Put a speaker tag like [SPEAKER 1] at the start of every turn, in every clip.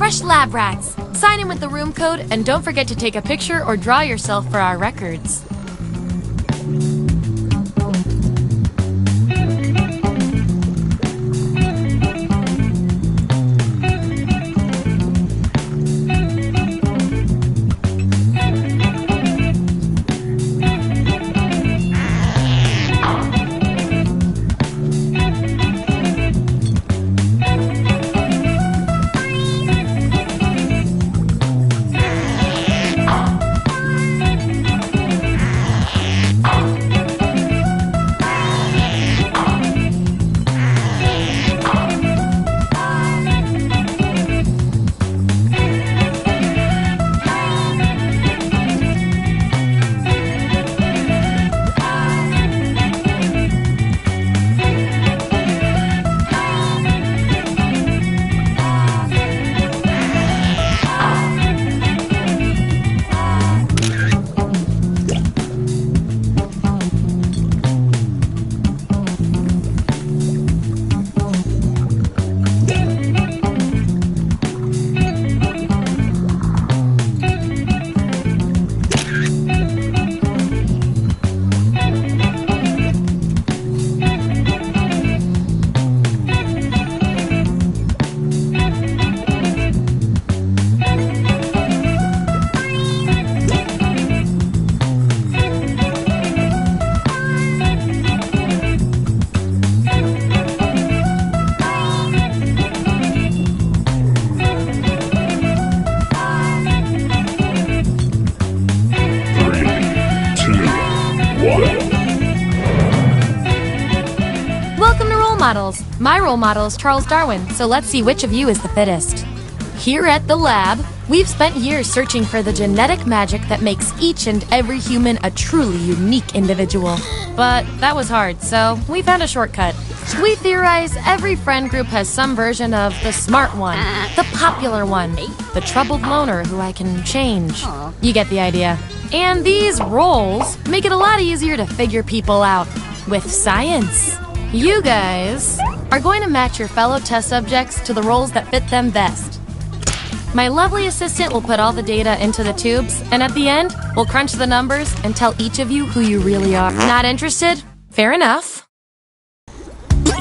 [SPEAKER 1] Fresh lab rats! Sign in with the room code and don't forget to take a picture or draw yourself for our records. Models. My role model is Charles Darwin, so let's see which of you is the fittest. Here at the lab, we've spent years searching for the genetic magic that makes each and every human a truly unique individual. But that was hard, so we found a shortcut. We theorize every friend group has some version of the smart one, the popular one, the troubled loner who I can change. You get the idea. And these roles make it a lot easier to figure people out with science. You guys are going to match your fellow test subjects to the roles that fit them best. My lovely assistant will put all the data into the tubes, and at the end, we'll crunch the numbers and tell each of you who you really are. Not interested? Fair enough.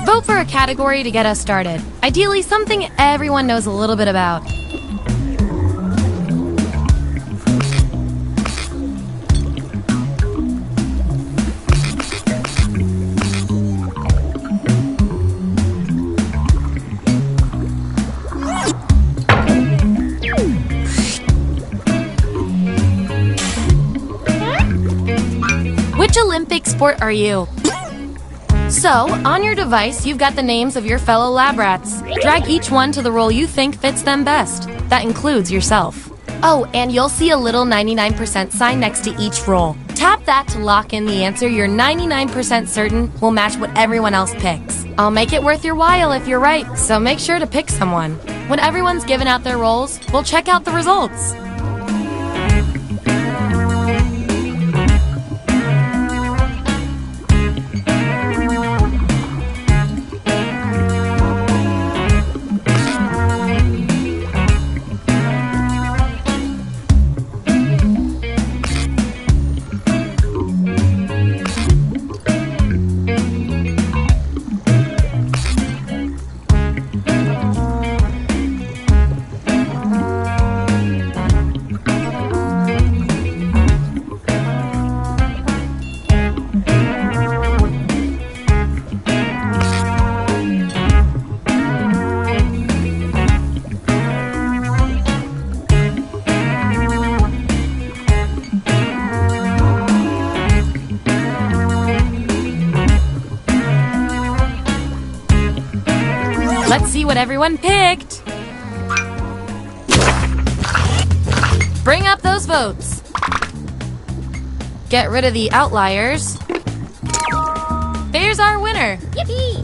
[SPEAKER 1] Vote for a category to get us started. Ideally, something everyone knows a little bit about. Which Olympic sport are you? So, on your device, you've got the names of your fellow lab rats. Drag each one to the role you think fits them best. That includes yourself. Oh, and you'll see a little 99% sign next to each role. Tap that to lock in the answer you're 99% certain will match what everyone else picks. I'll make it worth your while if you're right, so make sure to pick someone. When everyone's given out their roles, we'll check out the results. Let's see what everyone picked. Bring up those votes. Get rid of the outliers. There's our winner. Yippee!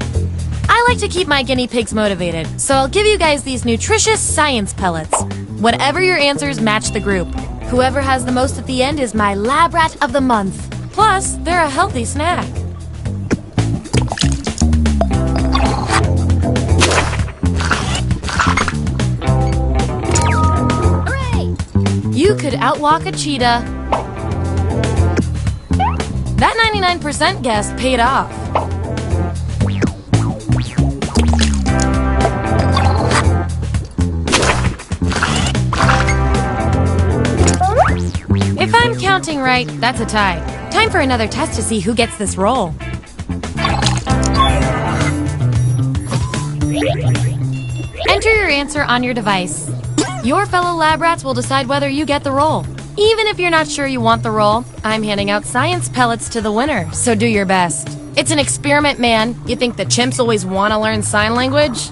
[SPEAKER 1] I like to keep my guinea pigs motivated, so I'll give you guys these nutritious science pellets. Whatever your answers match the group. Whoever has the most at the end is my lab rat of the month. Plus, they're a healthy snack. Hooray! You could outwalk a cheetah. That 99% guess paid off. If I'm counting right, that's a tie. Time for another test to see who gets this role. Enter your answer on your device. Your fellow lab rats will decide whether you get the role. Even if you're not sure you want the role, I'm handing out science pellets to the winner, so do your best. It's an experiment, man. You think the chimps always want to learn sign language?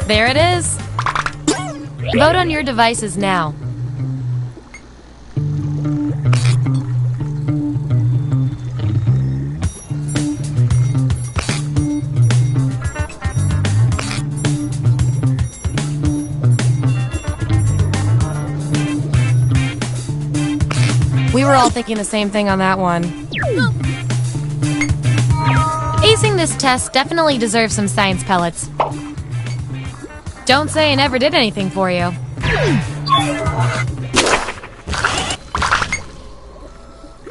[SPEAKER 1] There it is. Vote on your devices now. We were all thinking the same thing on that one. Acing this test definitely deserves some science pellets. Don't say I never did anything for you.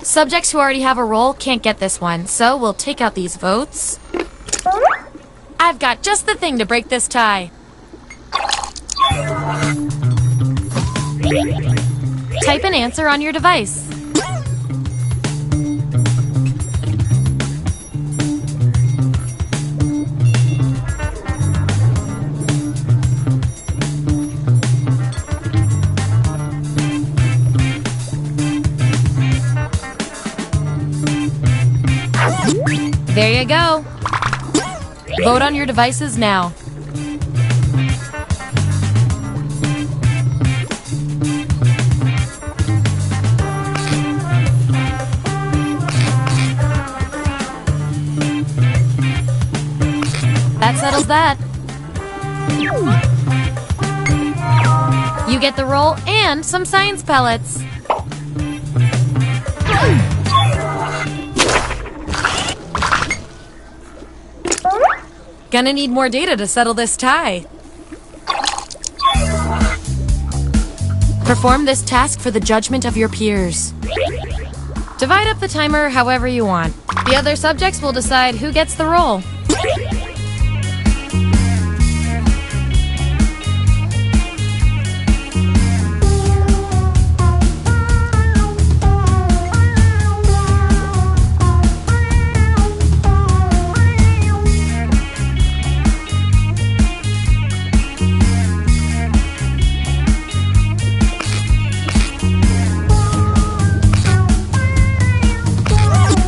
[SPEAKER 1] Subjects who already have a role can't get this one, so we'll take out these votes. I've got just the thing to break this tie. Type an answer on your device. There you go. Vote on your devices now. That settles that. You get the roll and some science pellets. Gonna need more data to settle this tie. Perform this task for the judgment of your peers. Divide up the timer however you want. The other subjects will decide who gets the role.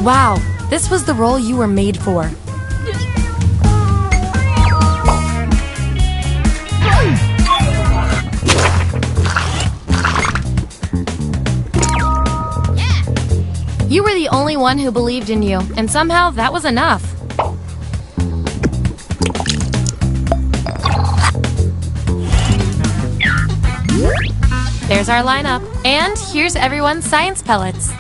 [SPEAKER 1] Wow, this was the role you were made for. You were the only one who believed in you, and somehow that was enough. There's our lineup, and here's everyone's science pellets.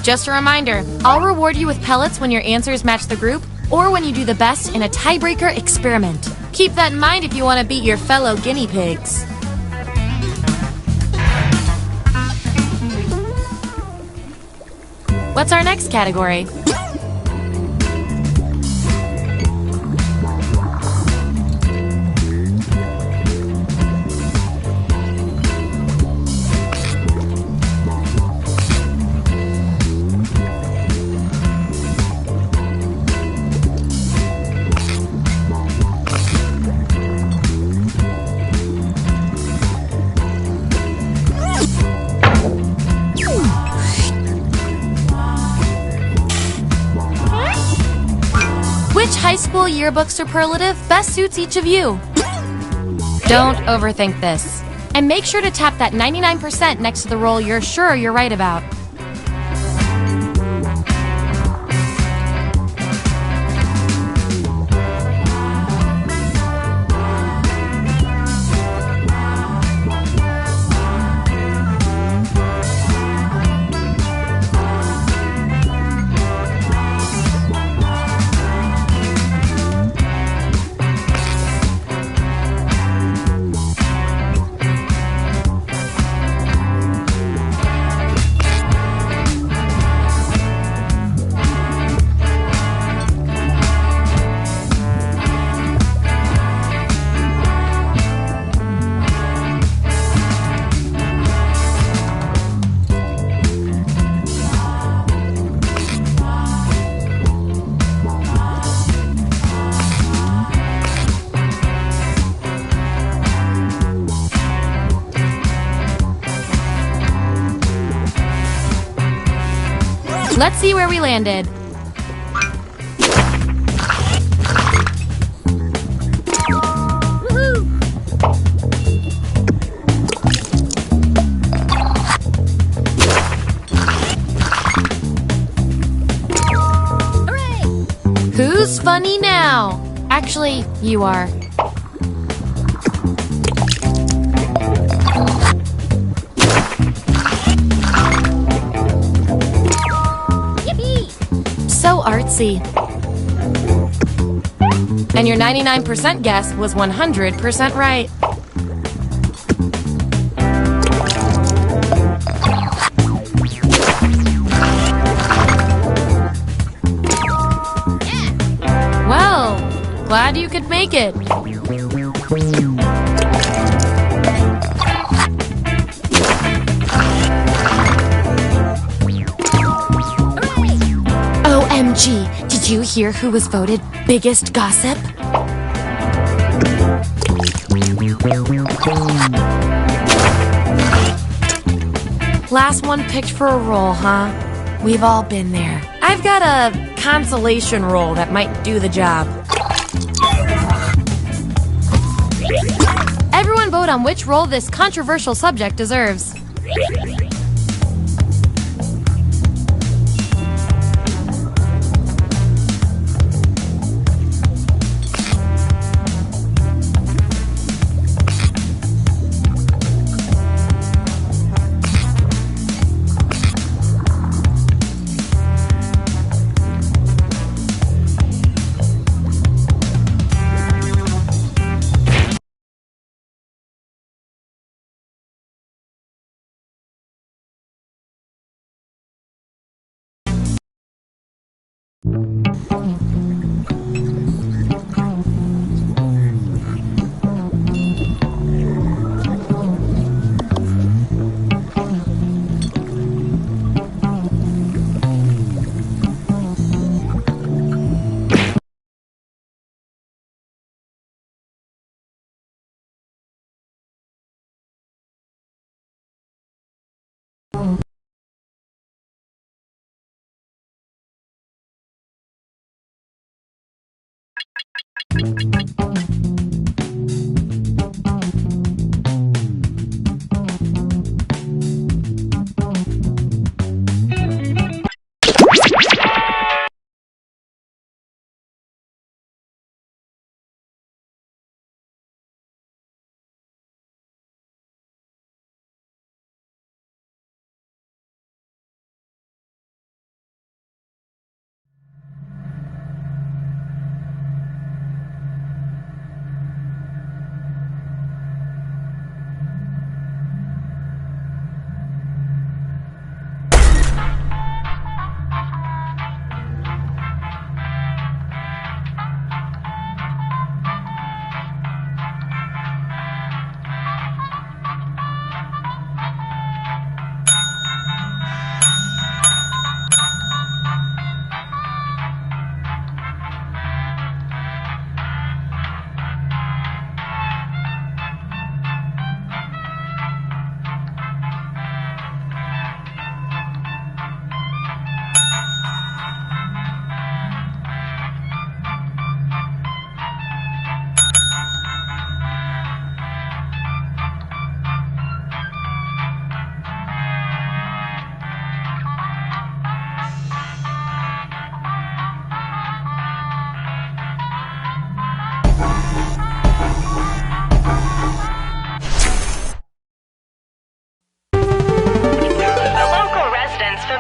[SPEAKER 1] Just a reminder, I'll reward you with pellets when your answers match the group or when you do the best in a tiebreaker experiment. Keep that in mind if you want to beat your fellow guinea pigs. What's our next category? Which high school yearbook superlative best suits each of you? Don't overthink this. And make sure to tap that 99% next to the role you're sure you're right about. Let's see where we landed. Who's funny now? Actually, you are. So artsy. And your 99% guess was 100% right. Well, glad you could make it. OMG, did you hear who was voted biggest gossip? Last one picked for a role, huh? We've all been there. I've got a consolation role that might do the job. Everyone vote on which role this controversial subject deserves.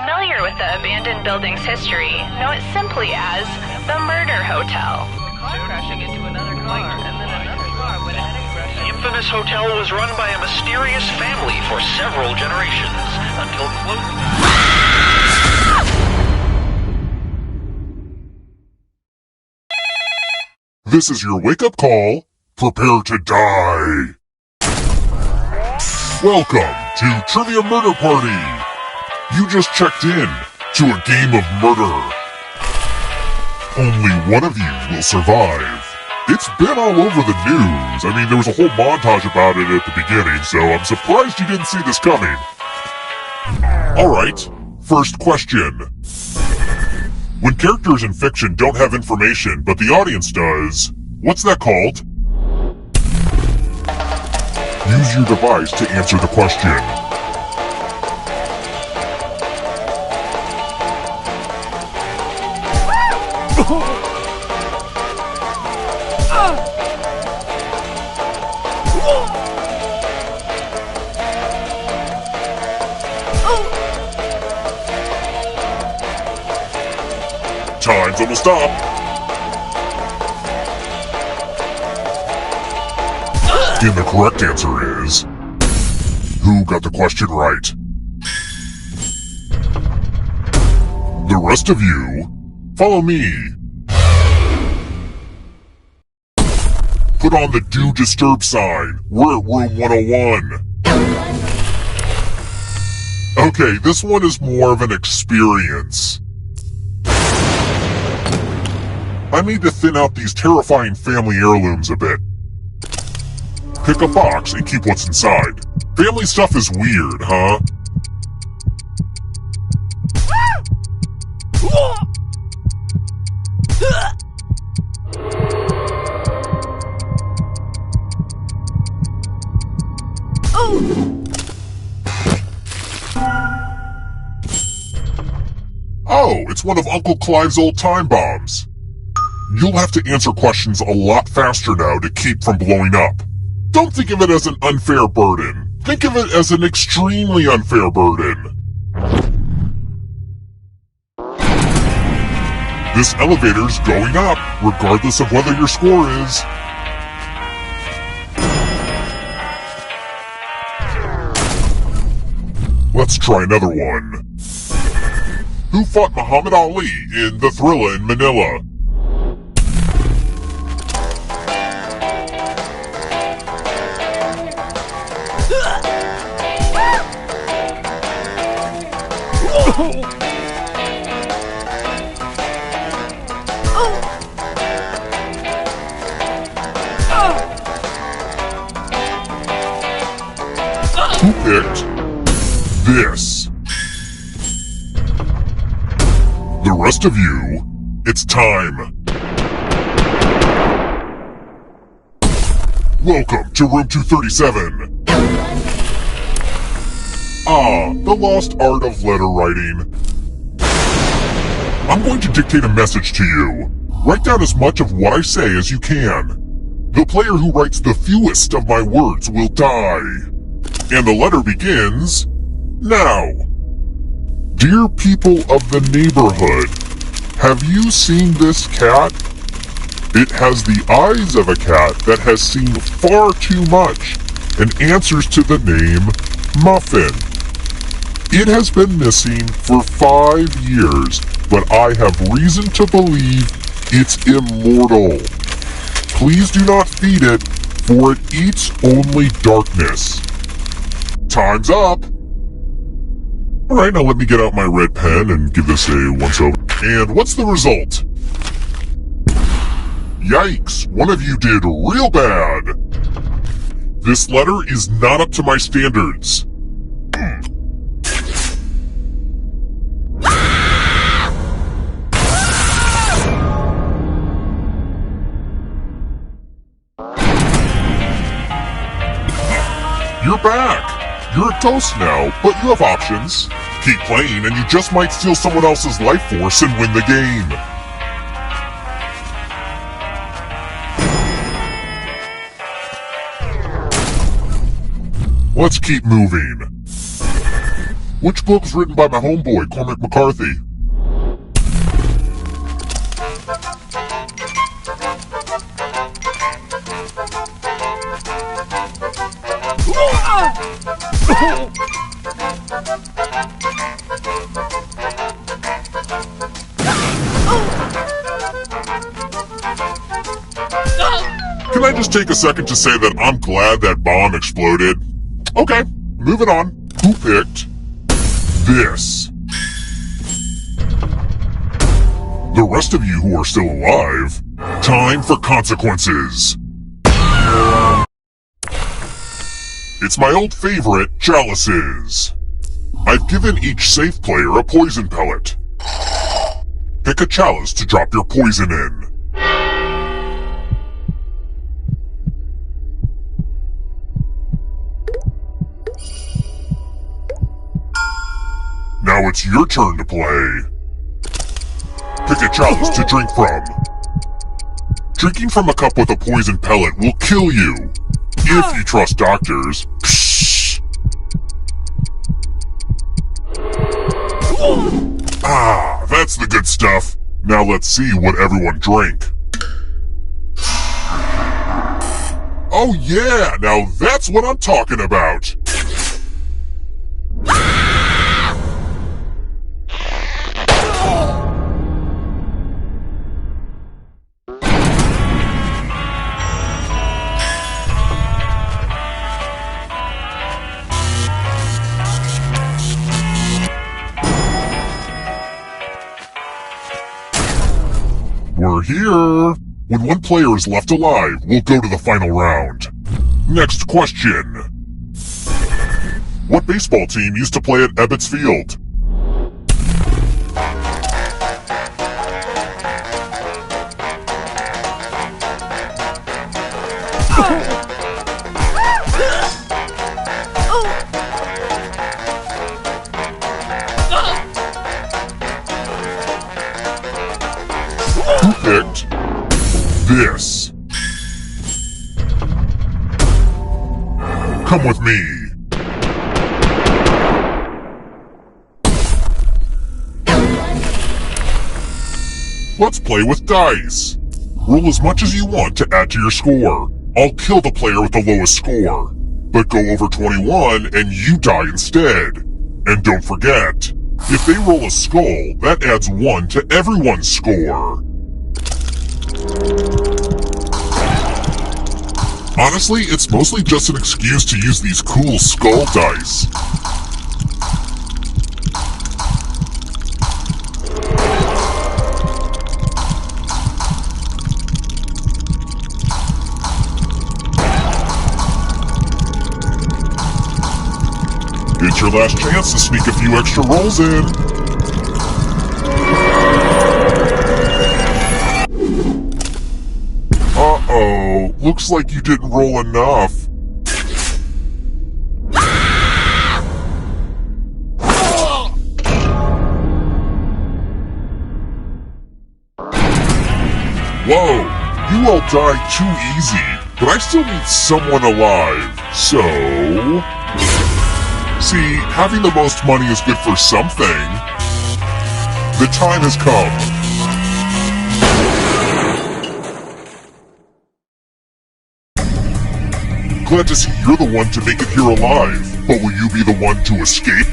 [SPEAKER 2] familiar with the abandoned building's history, know it simply as the Murder Hotel.
[SPEAKER 3] Crashing into another car, and then another car went ahead and crashed.
[SPEAKER 4] The infamous hotel was run by a mysterious family for several generations until
[SPEAKER 5] This is your wake-up call. Prepare to die. Welcome to Trivia Murder Party. You just checked in to a game of murder. Only one of you will survive. It's been all over the news. I mean, there was a whole montage about it at the beginning, so I'm surprised you didn't see this coming. Alright, first question. When characters in fiction don't have information, but the audience does, what's that called? Use your device to answer the question. Time's almost up. And the correct answer is... Who got the question right? The rest of you, follow me. Put on the Do Disturb sign. We're at room 101. Okay, this one is more of an experience. I need to thin out these terrifying family heirlooms a bit. Pick a box and keep what's inside. Family stuff is weird, huh? Oh, it's one of Uncle Clive's old time bombs. You'll have to answer questions a lot faster now to keep from blowing up. Don't think of it as an unfair burden. Think of it as an extremely unfair burden. This elevator's going up, regardless of whether your score is. Let's try another one. Who fought Muhammad Ali in the Thrilla in Manila? Who picked this? The rest of you, it's time. Welcome to room 237. Ah, the lost art of letter writing. I'm going to dictate a message to you. Write down as much of what I say as you can. The player who writes the fewest of my words will die. And the letter begins now. Dear people of the neighborhood, have you seen this cat? It has the eyes of a cat that has seen far too much and answers to the name Muffin. It has been missing for 5 years, but I have reason to believe it's immortal. Please do not feed it, for it eats only darkness. Time's up! Alright, now let me get out my red pen and give this a once-over. And what's the result? Yikes, one of you did real bad! This letter is not up to my standards. You're back! You're a toast now, but you have options. Keep playing and you just might steal someone else's life force and win the game. Let's keep moving. Which book was written by my homeboy, Cormac McCarthy? Can I just take a second to say that I'm glad that bomb exploded? Okay, moving on. Who picked this? The rest of you who are still alive, time for consequences. It's my old favorite, chalices. I've given each safe player a poison pellet. Pick a chalice to drop your poison in. Now it's your turn to play. Pick a chalice to drink from. Drinking from a cup with a poison pellet will kill you. If you trust doctors. Psh. Ah, that's the good stuff. Now let's see what everyone drank. Oh yeah, now that's what I'm talking about. We're here! When one player is left alive, we'll go to the final round. Next question. What baseball team used to play at Ebbets Field? Who picked this? Come with me. Let's play with dice. Roll as much as you want to add to your score. I'll kill the player with the lowest score. But go over 21 and you die instead. And don't forget, if they roll a skull, that adds 1 to everyone's score. Honestly, it's mostly just an excuse to use these cool skull dice. It's your last chance to sneak a few extra rolls in. Uh-oh, looks like you didn't roll enough. Whoa, you all died too easy, but I still need someone alive, so... See, having the most money is good for something. The time has come. Glad to see you're the one to make it here alive, but will you be the one to escape?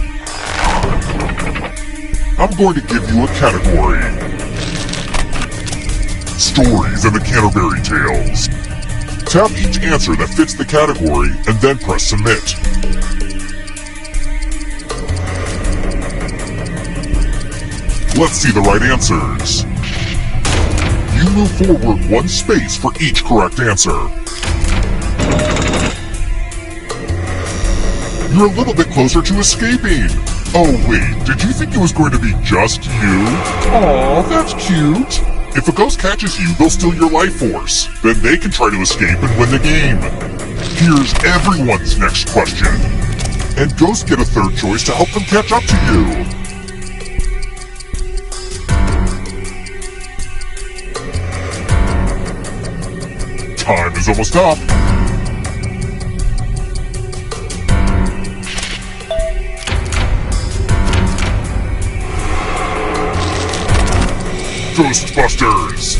[SPEAKER 5] I'm going to give you a category. Stories and the Canterbury Tales. Tap each answer that fits the category and then press submit. Let's see the right answers. You move forward 1 space for each correct answer. You're a little bit closer to escaping. Oh wait, did you think it was going to be just you? Aw, that's cute. If a ghost catches you, they'll steal your life force. Then they can try to escape and win the game. Here's everyone's next question. And ghosts get a third choice to help them catch up to you. Time is almost up. Ghostbusters!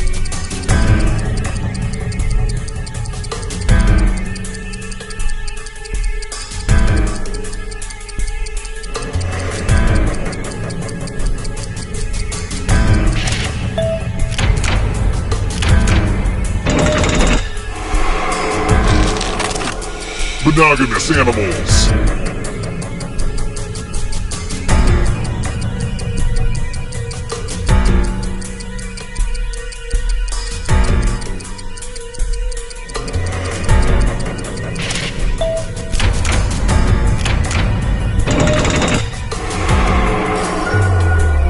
[SPEAKER 5] Monogamous animals.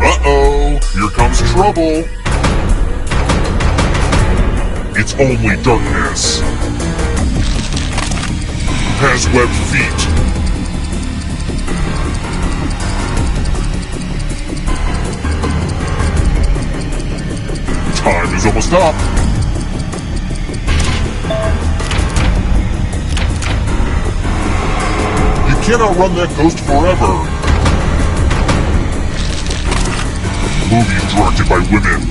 [SPEAKER 5] Uh-oh, here comes trouble. It's only darkness. Has webbed feet. Time is almost up. You can't outrun that ghost forever. Movies directed by women.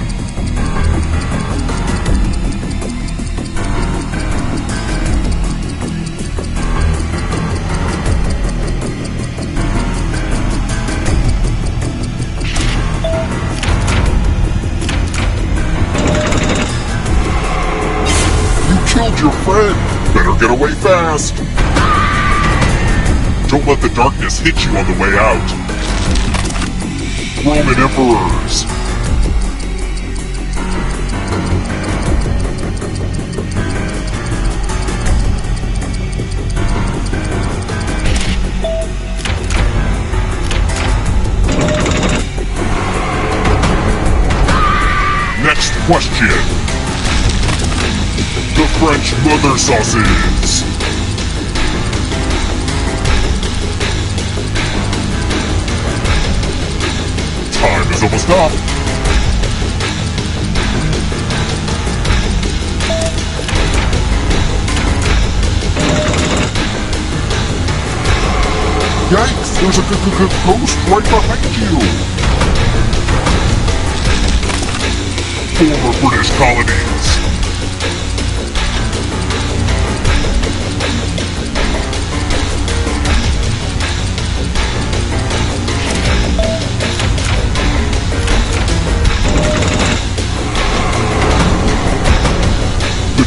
[SPEAKER 5] Killed your friend. Better get away fast. Don't let the darkness hit you on the way out. Roman emperors. Next question. The French mother sauces. Time is almost up. Yikes, there's a ghost right behind you. Former British colonies.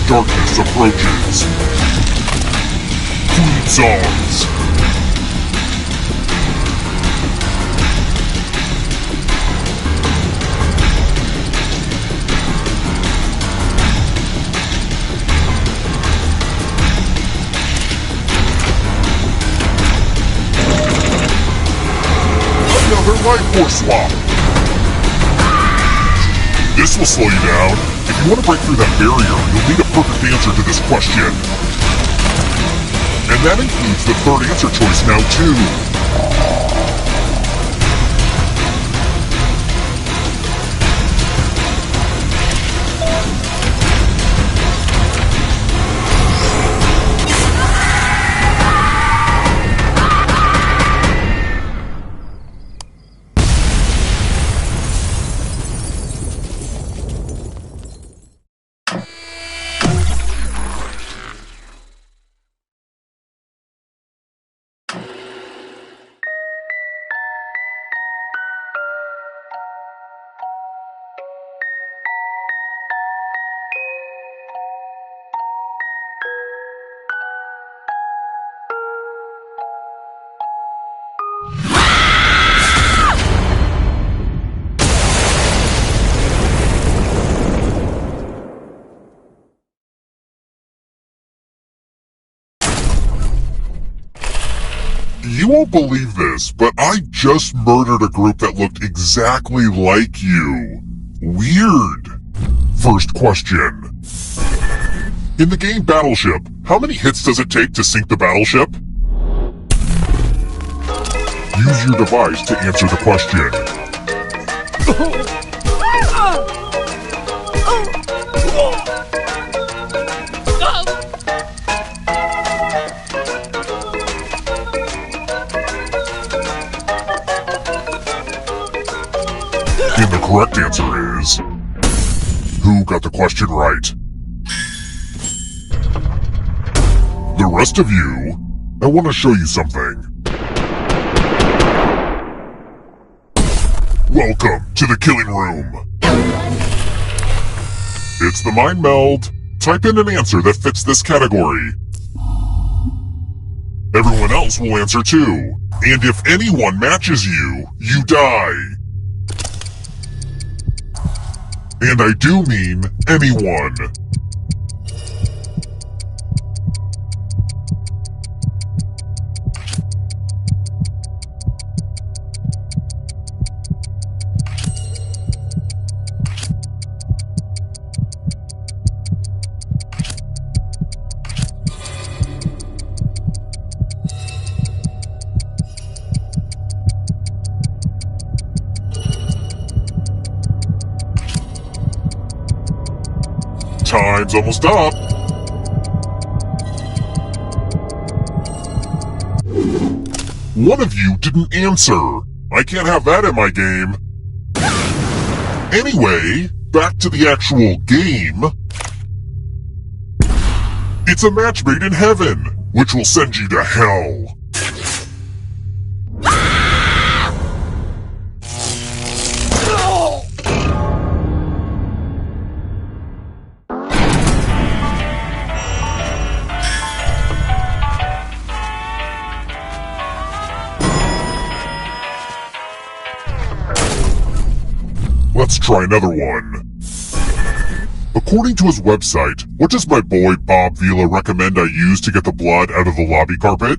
[SPEAKER 5] Darkness approaches. Queen songs. Another life force swap. This will slow you down. If you want to break through that barrier, you'll need a perfect answer to this question. And that includes the third answer choice now, too. You won't believe this, but I just murdered a group that looked exactly like you. Weird. First question. In the game Battleship, how many hits does it take to sink the battleship? Use your device to answer the question. And the correct answer is Who got the question right? The rest of you, I want to show you something. Welcome to the killing room. It's the mind meld. Type in an answer that fits this category. Everyone else will answer too. And if anyone matches you, you die. And I do mean anyone. Time's almost up. One of you didn't answer. I can't have that in my game. Anyway, back to the actual game. It's a match made in heaven, which will send you to hell. Let's try another one. According to his website, what does my boy Bob Vila recommend I use to get the blood out of the lobby carpet?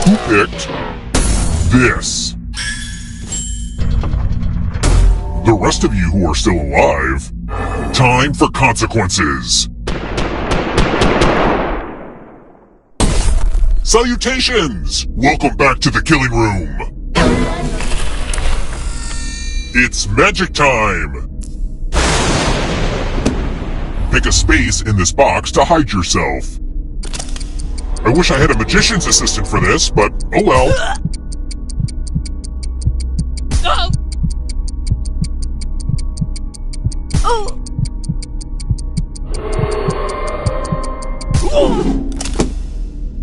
[SPEAKER 5] Who picked this? The rest of you who are still alive, time for consequences. Salutations! Welcome back to the killing room. It's magic time. Pick a space in this box to hide yourself. I wish I had a magician's assistant for this, but oh well.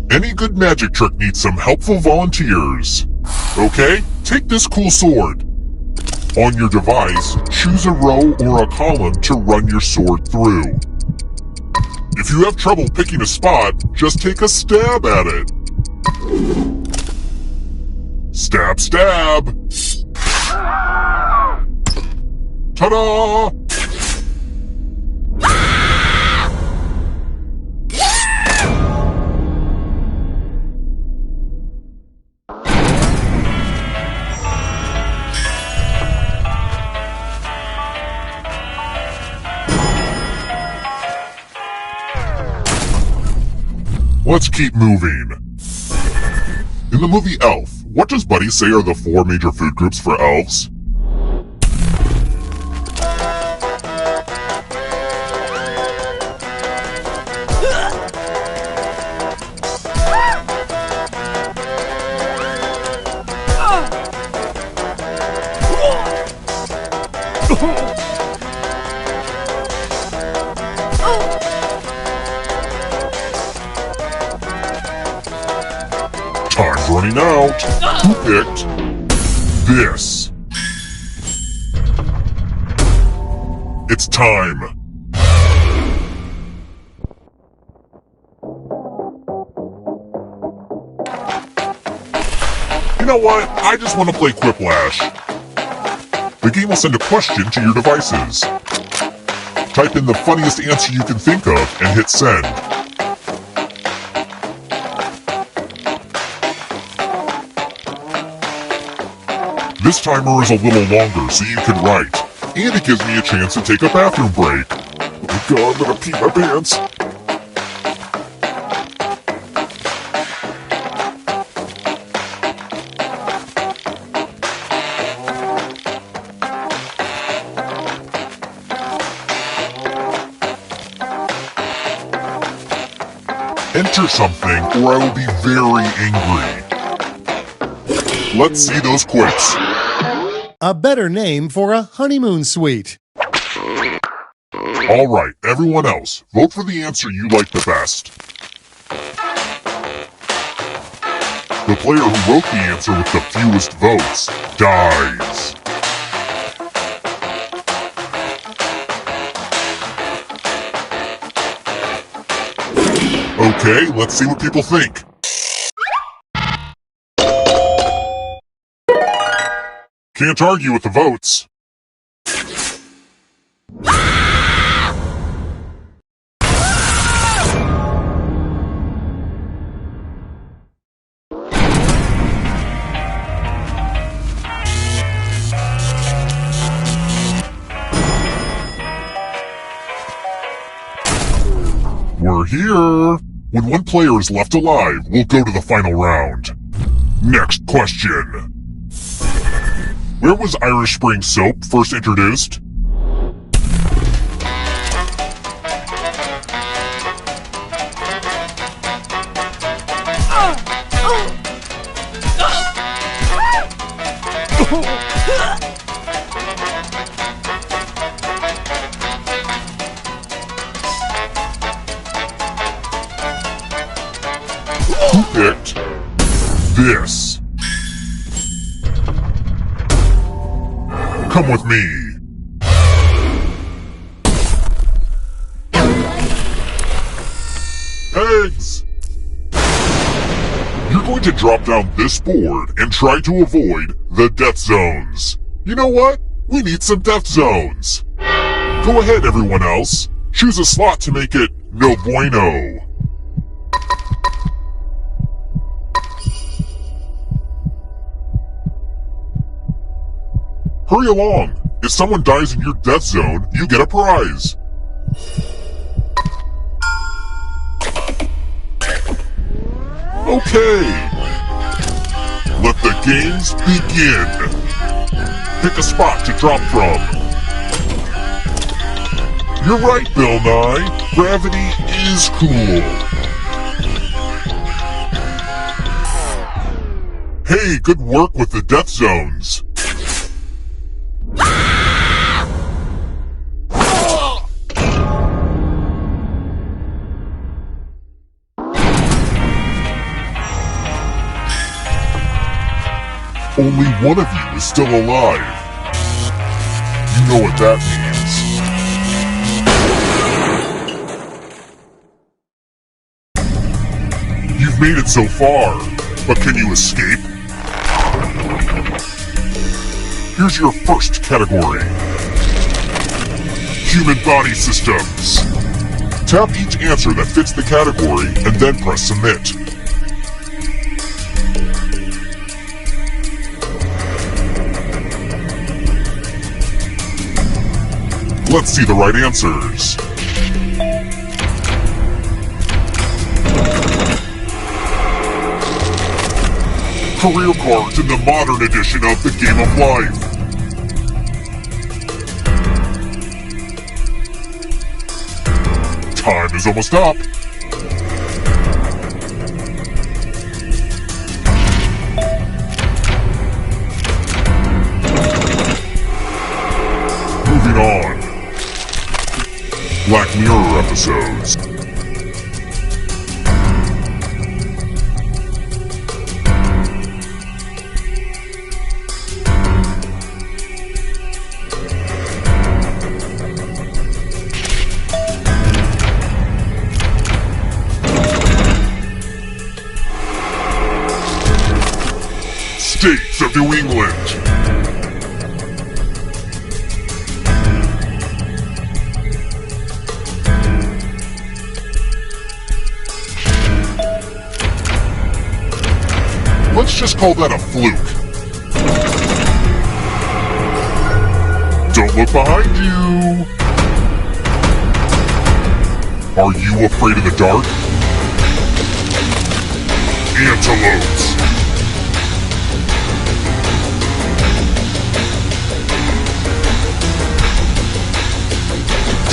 [SPEAKER 5] Any good magic trick needs some helpful volunteers. Okay, take this cool sword. On your device, choose a row or a column to run your sword through. If you have trouble picking a spot, just take a stab at it. Stab, stab! Ta-da! Let's keep moving. In the movie Elf, what does Buddy say are the 4 major food groups for elves? Time's running out. Who picked this? It's time. You know what? I just want to play Quiplash. The game will send a question to your devices. Type in the funniest answer you can think of and hit send. This timer is a little longer so you can write, and it gives me a chance to take a bathroom break. Oh god, I'm gonna pee my pants. Enter something or I will be very angry. Let's see those quits.
[SPEAKER 6] A better name for a honeymoon suite.
[SPEAKER 5] All right, everyone else, vote for the answer you like the best. The player who wrote the answer with the fewest votes dies. Okay, let's see what people think. Can't argue with the votes. We're here! When one player is left alive, we'll go to the final round. Next question. Where was Irish Spring soap first introduced? Who picked this? Come with me. Eggs! You're going to drop down this board and try to avoid the death zones. You know what? We need some death zones. Go ahead, everyone else. Choose a slot to make it no bueno. Hurry along! If someone dies in your death zone, you get a prize! Okay! Let the games begin! Pick a spot to drop from. You're right, Bill Nye. Gravity is cool. Hey, good work with the death zones. Only one of you is still alive. You know what that means. You've made it so far, but can you escape? Here's your first category. Human body systems. Tap each answer that fits the category and then press submit. Let's see the right answers. Career cards in the modern edition of the Game of Life. Time is almost up. Moving on. Black Mirror episodes. States of New England. Let's just call that a fluke. Don't look behind you. Are you afraid of the dark? Antelopes.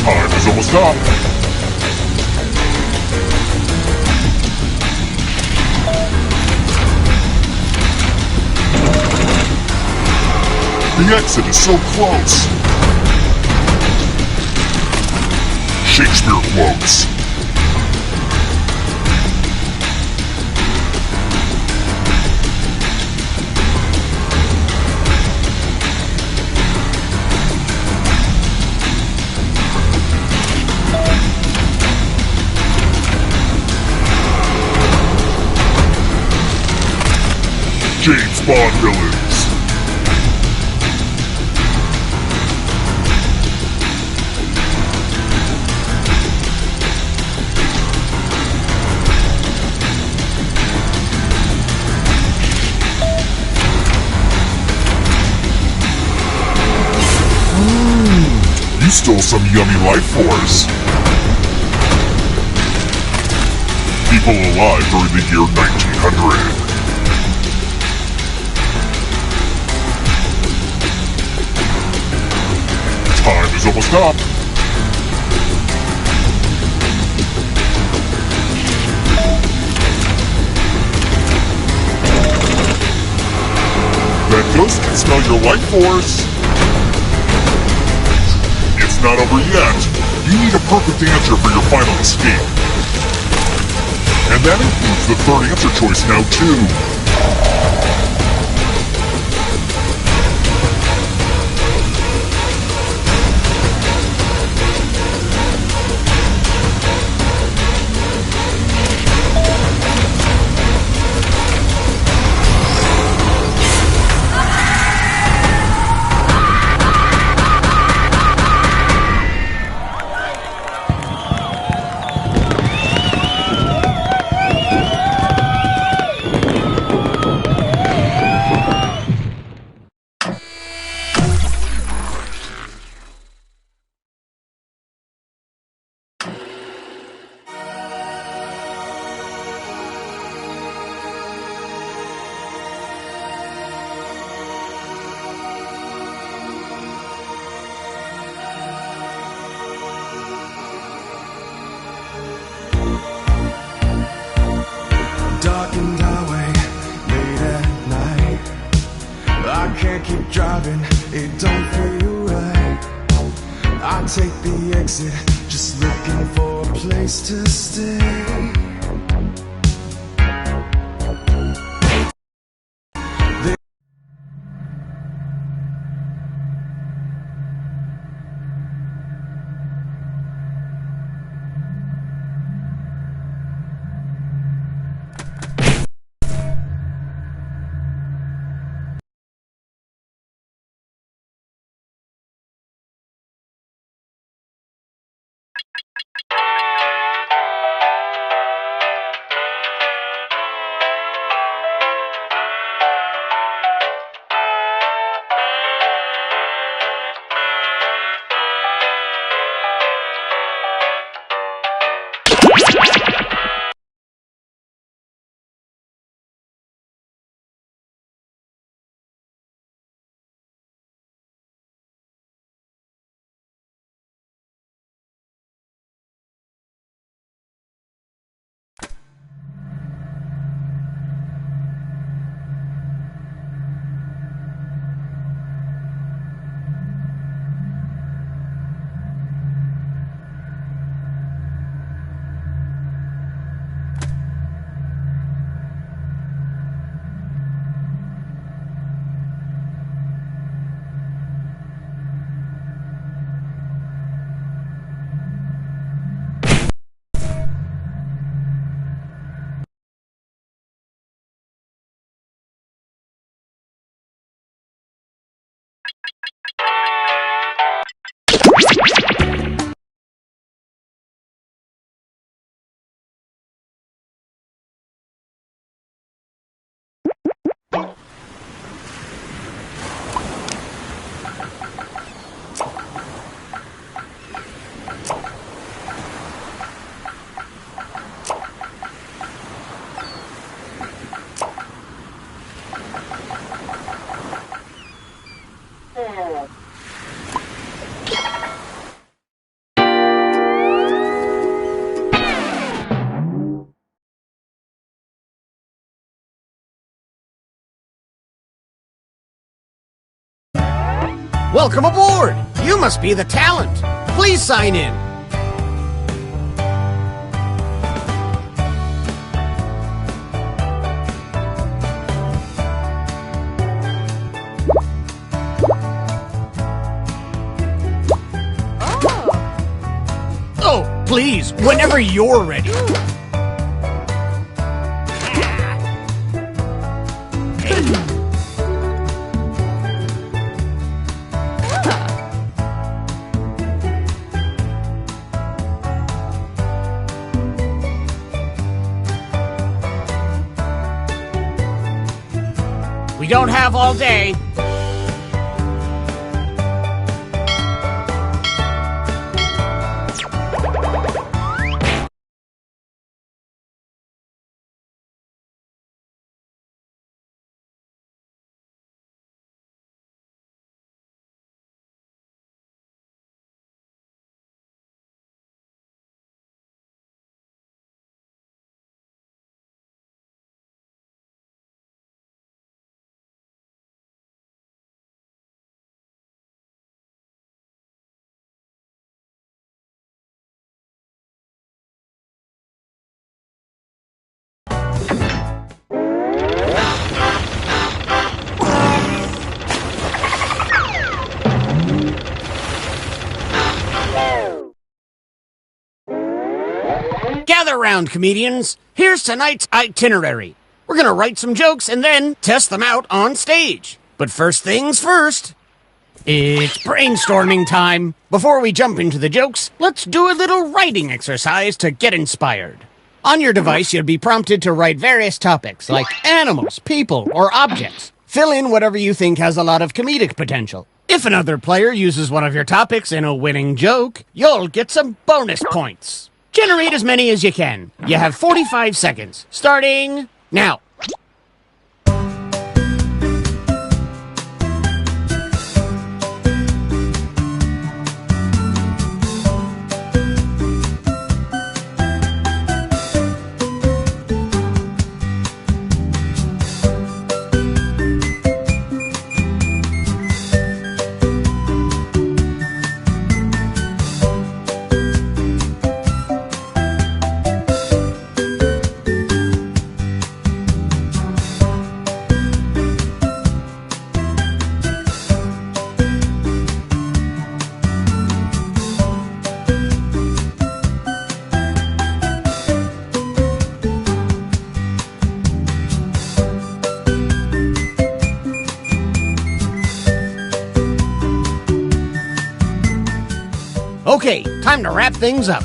[SPEAKER 5] Time is almost up. The exit is so close. Shakespeare quotes. James Bond villains. You stole some yummy life force. People alive during the year 1900. Time is almost up. That ghost can smell your life force. It's not over yet. You need a perfect answer for your final escape. And that includes the third answer choice now too.
[SPEAKER 7] Darkened highway, late at night. I can't keep driving, it don't feel right. I take the exit, just looking for a place to stay.
[SPEAKER 8] Welcome aboard! You must be the talent. Please sign in. Oh, please, whenever you're ready. We don't have all day. Gather round, comedians. Here's tonight's itinerary. We're gonna write some jokes and then test them out on stage. But first things first, it's brainstorming time. Before we jump into the jokes, let's do a little writing exercise to get inspired. On your device, you'll be prompted to write various topics like animals, people, or objects. Fill in whatever you think has a lot of comedic potential. If another player uses one of your topics in a winning joke, you'll get some bonus points. Generate as many as you can. You have 45 seconds, starting now. Okay, time to wrap things up.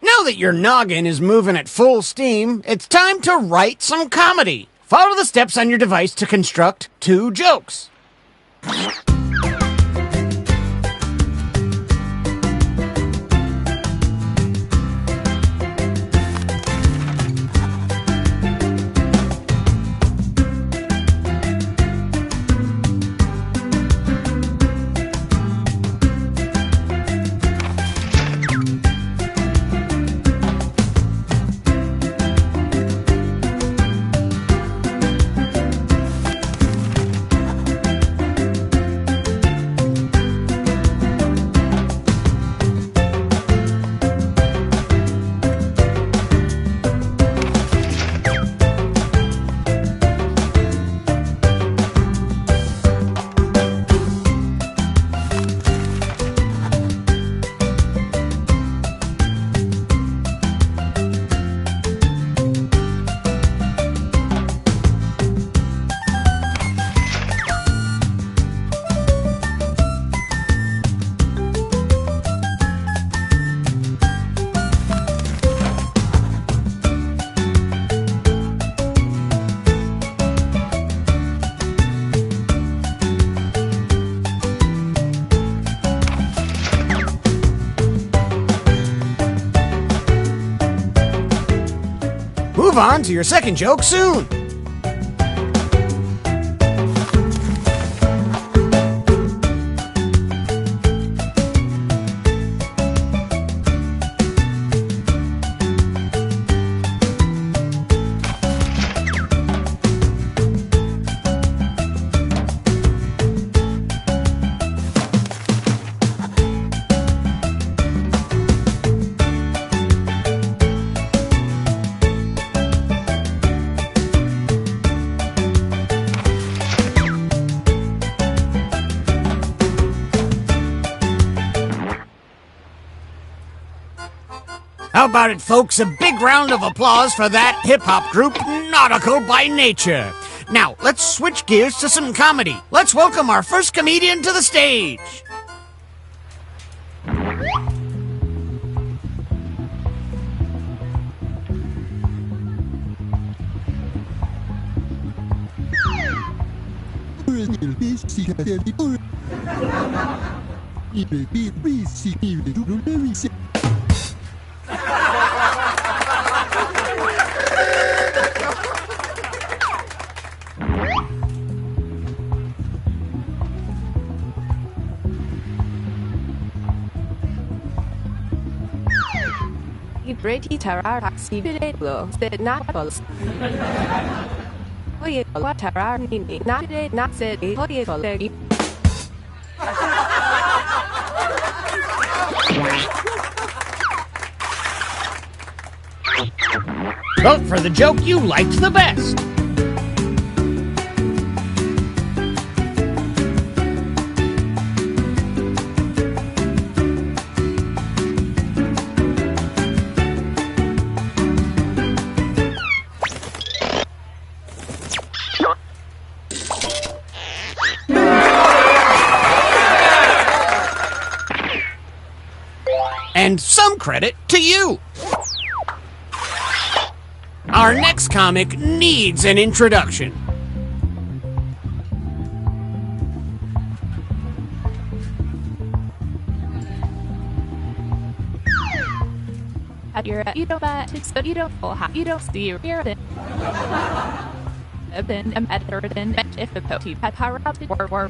[SPEAKER 8] Now that your noggin is moving at full steam, it's time to write some comedy. Follow the steps on your device to construct 2 jokes. Move on to your second joke soon. How about it, folks? A big round of applause for that hip-hop group, Nautical by Nature. Now, let's switch gears to some comedy. Let's welcome our first comedian to the stage.
[SPEAKER 9] Brady Terrar Sibilo said Naples. Oye, what Terrar Nini, not it, not said, Oye, Colegi.
[SPEAKER 8] Vote for the joke you liked the best. And some credit to you. Our next comic needs an introduction.
[SPEAKER 9] You don't bet, you don't you don't see your ear. I've been editor than if the potty had power up or.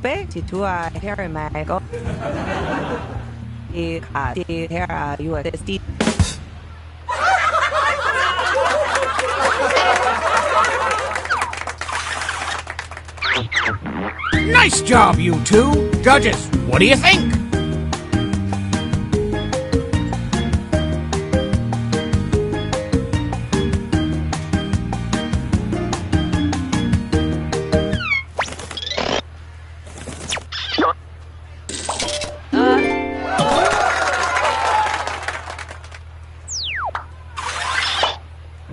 [SPEAKER 10] Back to Harry Michael. Here you are Steve.
[SPEAKER 8] Nice job, you two. Judges, what do you think?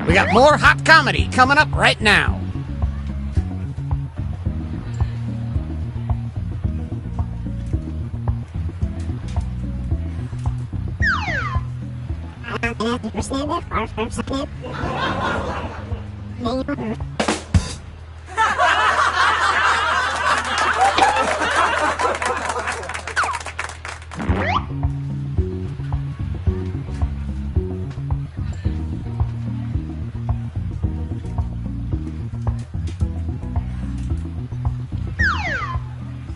[SPEAKER 8] We got more hot comedy coming up right now.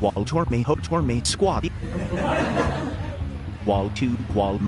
[SPEAKER 11] Wall torme squad. Wall 2 wall.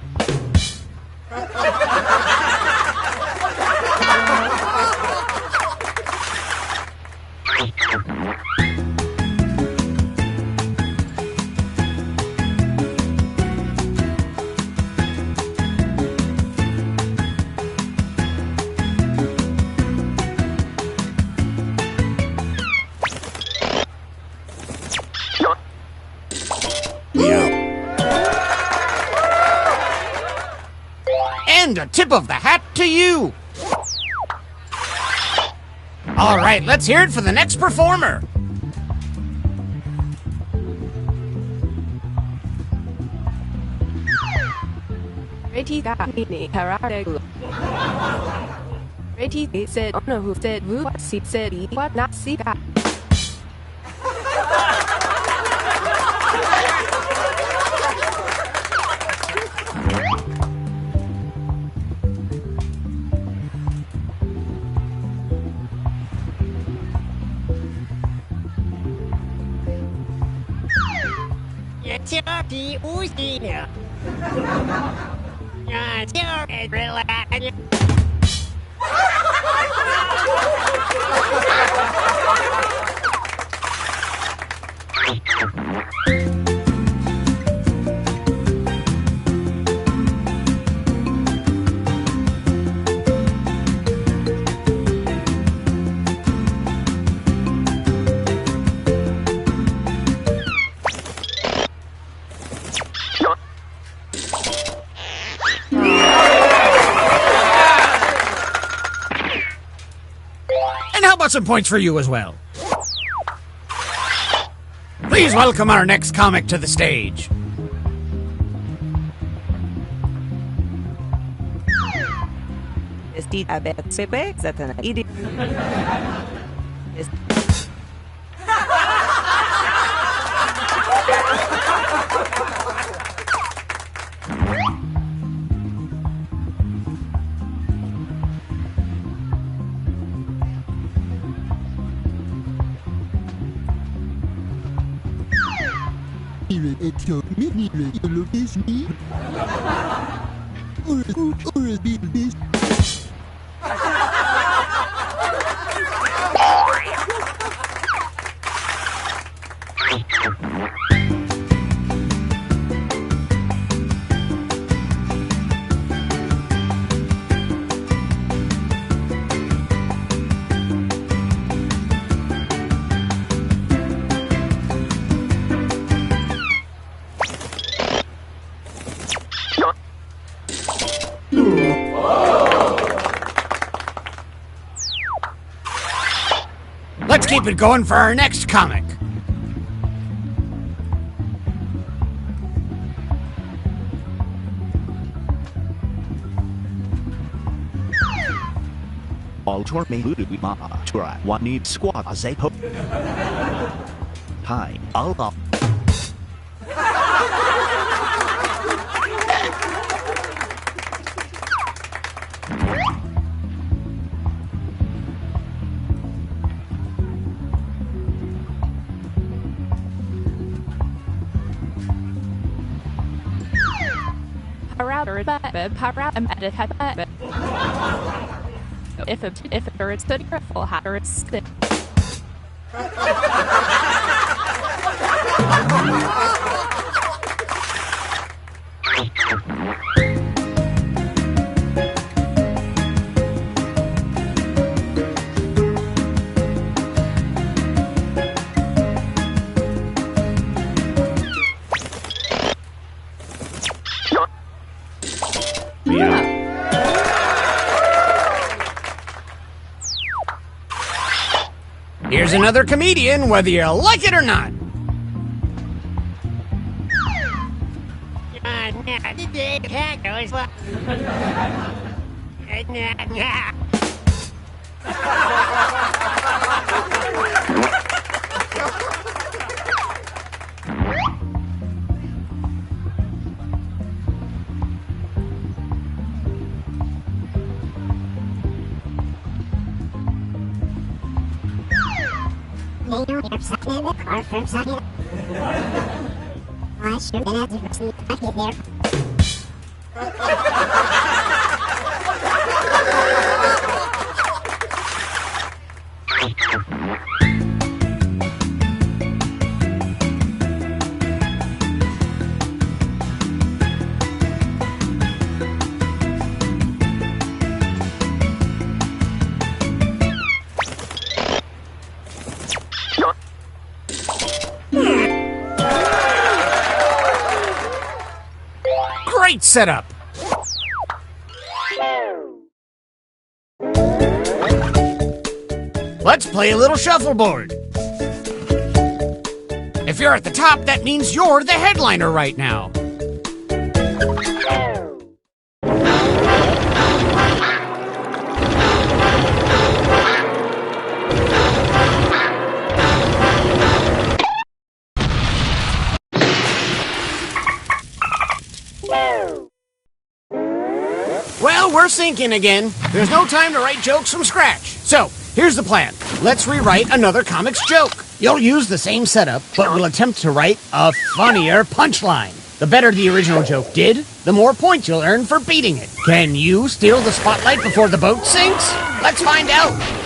[SPEAKER 8] And a tip of the hat to you. All right, let's hear it for the next performer.
[SPEAKER 9] Brady got me Harare. Brady said, "Oh no, who said what? She said, what not see that."
[SPEAKER 8] And how about some points for you as well? Please welcome our next comic to the stage. Let's keep it going for our next comic.
[SPEAKER 11] Altor me ma tura wanid squad ze ho. Hi, Allah.
[SPEAKER 9] If it's the full hatter, it's the
[SPEAKER 8] Here's another comedian, whether you like it or not. Great setup. Let's play a little shuffleboard. If you're at the top, that means you're the headliner right now. Well, we're sinking again. There's no time to write jokes from scratch. So, here's the plan. Let's rewrite another comic's joke. You'll use the same setup, but we'll attempt to write a funnier punchline. The better the original joke did, the more points you'll earn for beating it. Can you steal the spotlight before the boat sinks? Let's find out.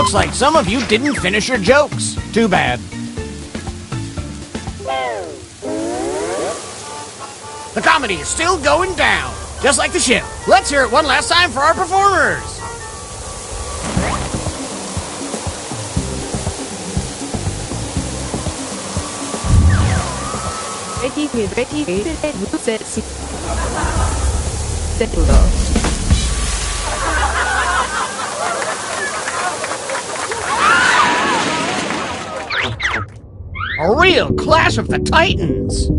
[SPEAKER 8] Looks like some of you didn't finish your jokes. Too bad. The comedy is still going down, just like the ship. Let's hear it one last time for our performers. A real clash of the titans.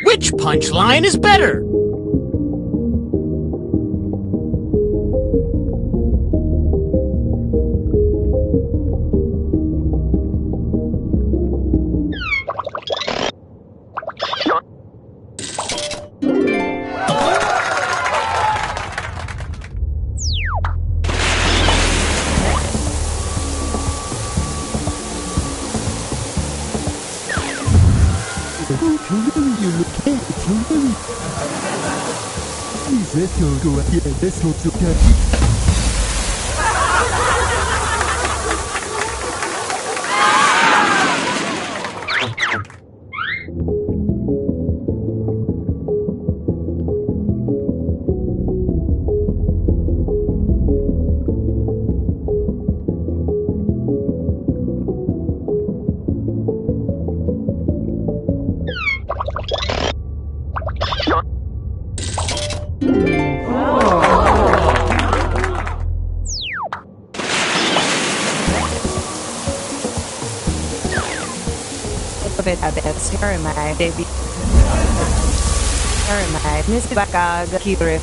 [SPEAKER 8] Which punchline is better?
[SPEAKER 10] my baby. My Miss Bakaga Kiri.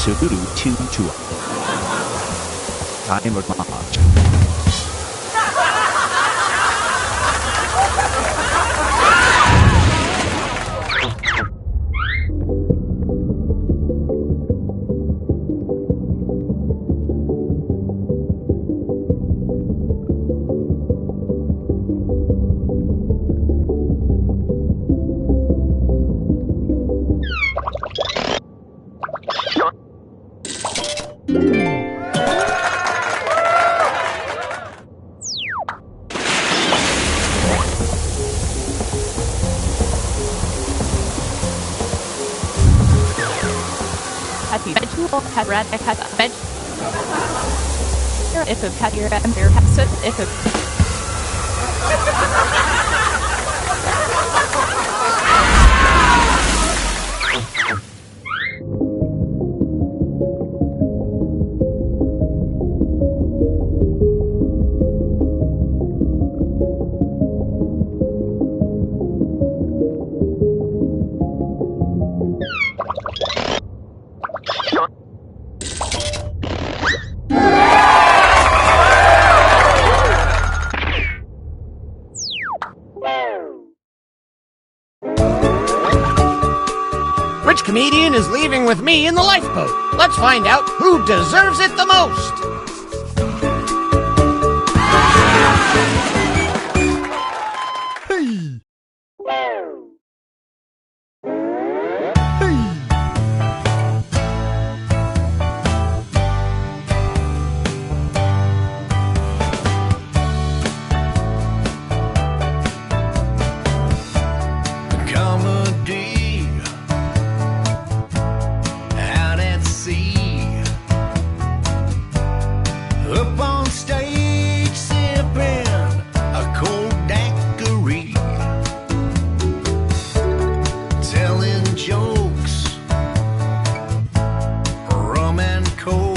[SPEAKER 11] Suguru Chua. Time of March.
[SPEAKER 9] Had red had veg. If a pet your and bear has it if a
[SPEAKER 8] Which comedian is leaving with me in the lifeboat? Let's find out who deserves it the most.
[SPEAKER 6] Hey!
[SPEAKER 7] cold.